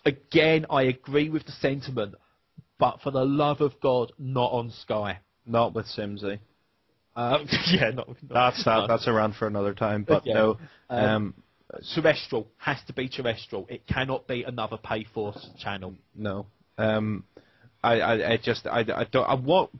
Again, I agree with the sentiment, but for the love of God, not on Sky. Not with Simsy. Yeah, That's around for another time, but yeah. no. Terrestrial has to be terrestrial. It cannot be another pay-for channel. No. What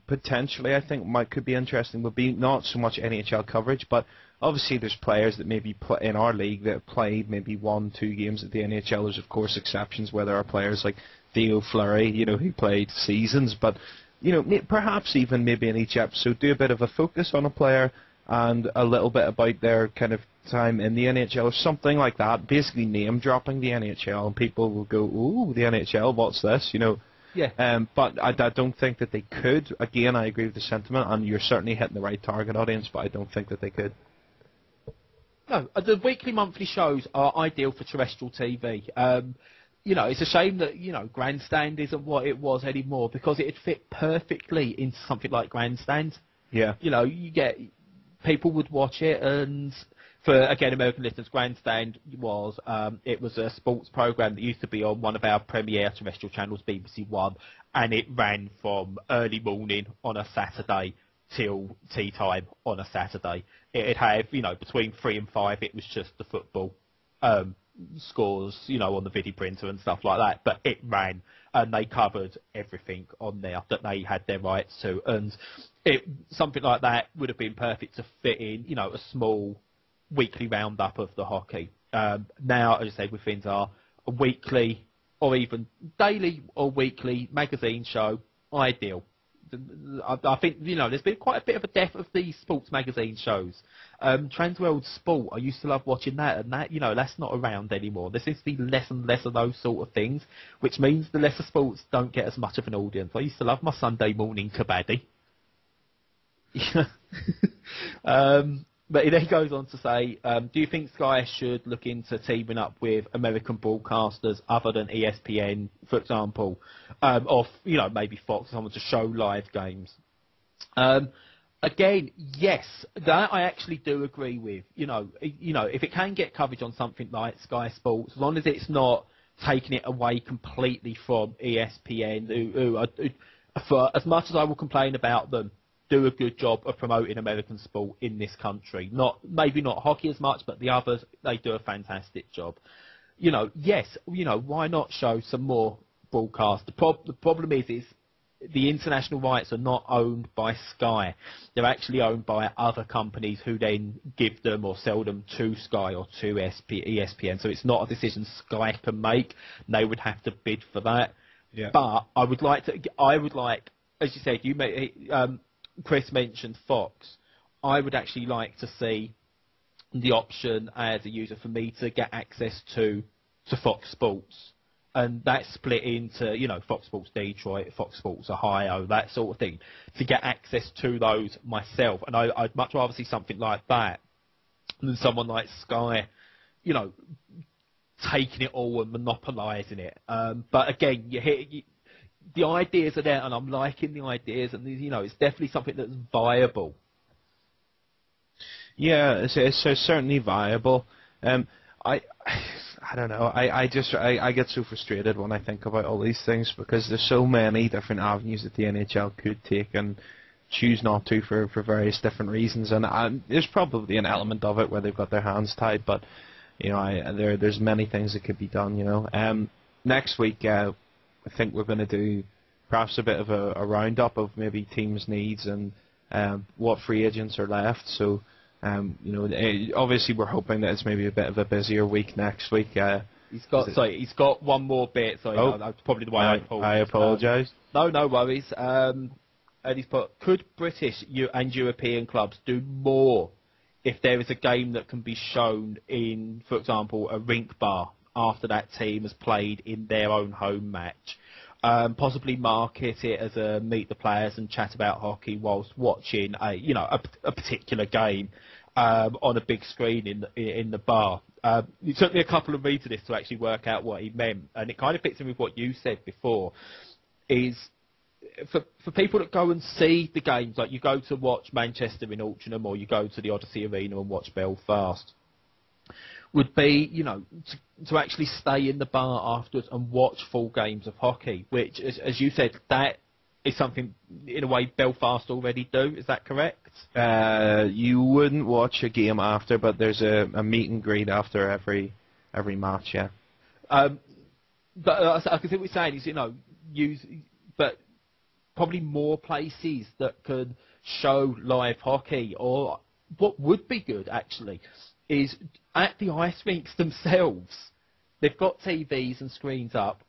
potentially I think could be interesting would be not so much NHL coverage, but obviously there's players that maybe in our league that have played maybe 1-2 games at the NHL. There's of course exceptions where there are players like Theo Fleury, who played seasons, but perhaps even maybe in each episode do a bit of a focus on a player and a little bit about their kind of time in the NHL or something like that, basically name dropping the NHL, and people will go, ooh, the NHL, what's this, Yeah. But I don't think that they could. Again, I agree with the sentiment, and you're certainly hitting the right target audience, but I don't think that they could. No, the weekly, monthly shows are ideal for terrestrial TV. It's a shame that, Grandstand isn't what it was anymore, because it'd fit perfectly into something like Grandstand. Yeah. You get... People would watch it, and for, again, American listeners, Grandstand was a sports program that used to be on one of our premier terrestrial channels, BBC One, and it ran from early morning on a Saturday till tea time on a Saturday. It'd have, between 3 and 5, it was just the football scores, on the video printer and stuff like that, but it ran, and they covered everything on there that they had their rights to, and something like that would have been perfect to fit in, a small weekly roundup of the hockey. Now, as I said, with things are a weekly or even daily or weekly magazine show, ideal. I think, there's been quite a bit of a death of the sports magazine shows. Transworld Sport, I used to love watching that, and that, that's not around anymore. There seems to be less and less of those sort of things, which means the lesser sports don't get as much of an audience. I used to love my Sunday morning kabaddi. But he then goes on to say, do you think Sky should look into teaming up with American broadcasters other than ESPN, for example, or maybe Fox, someone to show live games? Again, yes, that I actually do agree with. If it can get coverage on something like Sky Sports, as long as it's not taking it away completely from ESPN, who for as much as I will complain about them, do a good job of promoting American sport in this country. Maybe not hockey as much, but the others, they do a fantastic job. Yes, why not show some more broadcast? The problem is the international rights are not owned by Sky. They're actually owned by other companies who then give them or sell them to Sky or to ESPN. So it's not a decision Sky can make. They would have to bid for that. Yeah. But I would like, as you said, Chris mentioned Fox. I would actually like to see the option as a user for me to get access to Fox Sports. And that's split into, Fox Sports Detroit, Fox Sports Ohio, that sort of thing, to get access to those myself. And I'd much rather see something like that than someone like Sky, taking it all and monopolising it. But again, the ideas are there, and I'm liking the ideas, and it's definitely something that's viable. Yeah, it's certainly viable. I don't know. I get so frustrated when I think about all these things, because there's so many different avenues that the NHL could take and choose not to for various different reasons, and there's probably an element of it where they've got their hands tied, but there's many things that could be done. Next week, I think we're going to do perhaps a bit of a roundup of maybe teams' needs and what free agents are left. So, obviously we're hoping that it's maybe a bit of a busier week next week. He's got one more bit. That's probably the way I pulled. I apologise. No worries. And he's put, could British and European clubs do more if there is a game that can be shown in, for example, a rink bar after that team has played in their own home match? Possibly market it as a meet the players and chat about hockey whilst watching a particular game on a big screen in the bar. It took me a couple of reads of this to actually work out what he meant, and it kind of fits in with what you said before. Is for people that go and see the games, like you go to watch Manchester in Altrincham or you go to the Odyssey Arena and watch Belfast. would be, to actually stay in the bar afterwards and watch full games of hockey, which, as you said, that is something, in a way, Belfast already do. Is that correct? You wouldn't watch a game after, but there's a meet and greet after every match, yeah. But I can see what you're saying is, but probably more places that could show live hockey, or what would be good, actually, is at the ice rinks themselves. They've got TVs and screens up.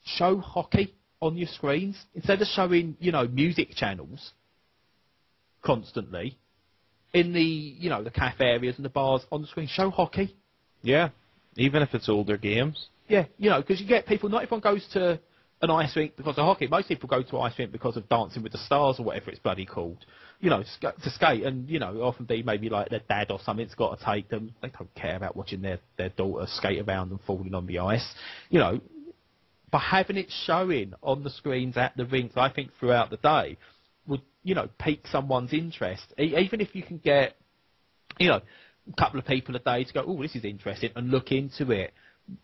Show hockey on your screens instead of showing, music channels constantly in the, the cafe areas and the bars on the screen. Show hockey. Yeah, even if it's older games. Yeah, because you get people. Not everyone goes to an ice rink because of hockey. Most people go to an ice rink because of Dancing with the Stars or whatever it's bloody called. To skate, and often be maybe like their dad or something's got to take them. They don't care about watching their daughter skate around and falling on the ice. But having it showing on the screens at the rinks, I think throughout the day would pique someone's interest. Even if you can get a couple of people a day to go, oh, this is interesting, and look into it.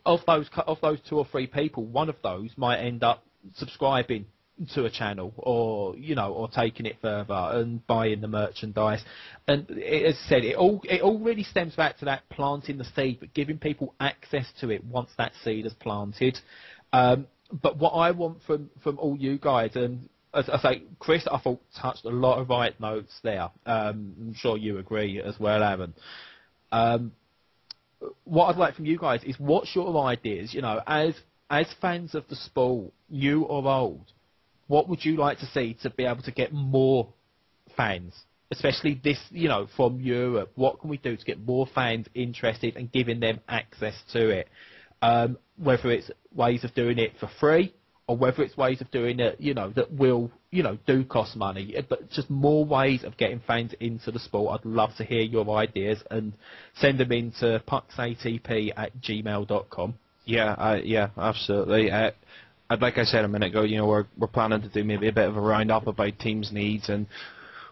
Of those 2 or 3 people, one of those might end up subscribing to a channel, or taking it further and buying the merchandise. And as I said, it all really stems back to that planting the seed, but giving people access to it once that seed is planted. But what I want from all you guys, and as I say, Chris, I thought touched a lot of right notes there. I'm sure you agree as well, Aaron. What I'd like from you guys is, what's your ideas? As fans of the sport, new or old, what would you like to see to be able to get more fans, especially this, from Europe? What can we do to get more fans interested and giving them access to it? Whether it's ways of doing it for free, or whether it's ways of doing it, that will, do cost money, but just more ways of getting fans into the sport. I'd love to hear your ideas, and send them in to pucksatp@gmail.com. Yeah, absolutely. Like I said a minute ago, we're planning to do maybe a bit of a roundup about teams' needs and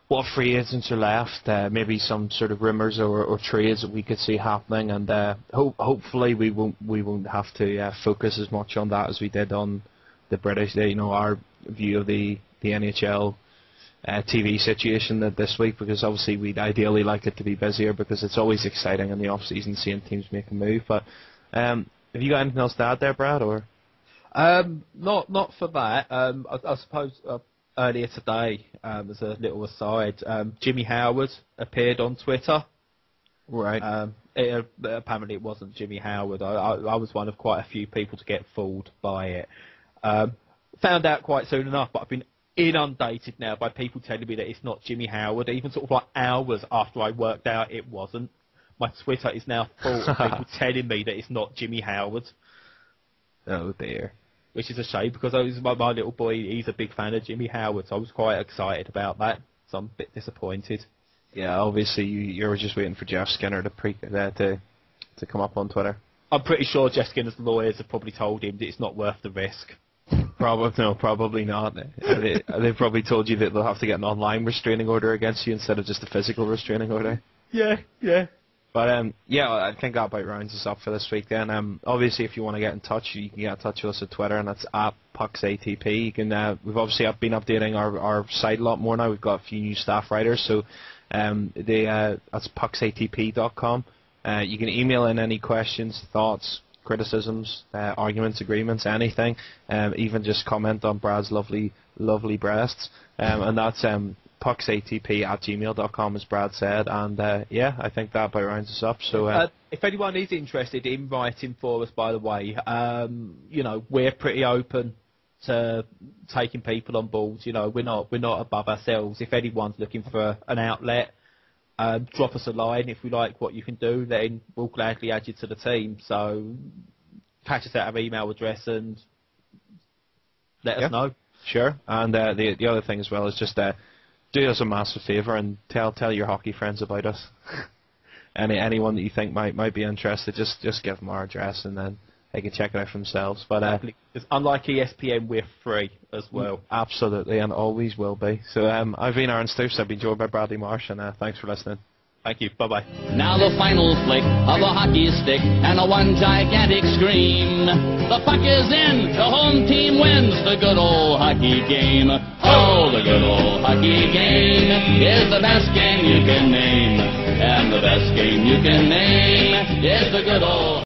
what free agents are left, maybe some sort of rumours or trades that we could see happening, and hopefully we won't have to focus as much on that as we did on the British. Our view of the NHL TV situation this week, because obviously we'd ideally like it to be busier, because it's always exciting in the off season seeing teams make a move. But have you got anything else to add there, Brad? Or not for that. I suppose earlier today, as a little aside, Jimmy Howard appeared on Twitter. Right. Apparently it wasn't Jimmy Howard. I was one of quite a few people to get fooled by it. Found out quite soon enough, but I've been inundated now by people telling me that it's not Jimmy Howard, even sort of like hours after I worked out it wasn't. My Twitter is now full of people telling me that it's not Jimmy Howard. Oh dear. Which is a shame, because my little boy, he's a big fan of Jimmy Howard, so I was quite excited about that. So I'm a bit disappointed. Yeah, obviously you were just waiting for Jeff Skinner to come up on Twitter. I'm pretty sure Jeff Skinner's lawyers have probably told him that it's not worth the risk. Probably not. They've probably told you that they'll have to get an online restraining order against you instead of just a physical restraining order. Yeah. But I think that about rounds us up for this week then. Obviously, if you want to get in touch, you can get in touch with us at Twitter, and that's @PucksATP. You can. We've obviously been updating our site a lot more now. We've got a few new staff writers, so that's pucksatp.com. You can email in any questions, thoughts, criticisms, arguments, agreements, anything. Even just comment on Brad's lovely breasts, and that's pucksatp@gmail.com, as Brad said, and I think that about rounds us up. So if anyone is interested in writing for us, by the way, we're pretty open to taking people on board. We're not above ourselves. If anyone's looking for an outlet, drop us a line. If we like what you can do, then we'll gladly add you to the team. So catch us at our email address and let us know. Sure. And the other thing as well is just do us a massive favour and tell your hockey friends about us. Anyone that you think might be interested, just give them our address, and then they can check it out for themselves. But unlike ESPN, we're free as well. Absolutely, and always will be. So I've been Aaron Stoops. I've been joined by Bradley Marsh, and thanks for listening. Thank you. Bye-bye. Now the final flick of a hockey stick and a one gigantic scream. The puck is in, the home team wins the good old hockey game. Oh, the good old hockey game is the best game you can name. And the best game you can name is the good old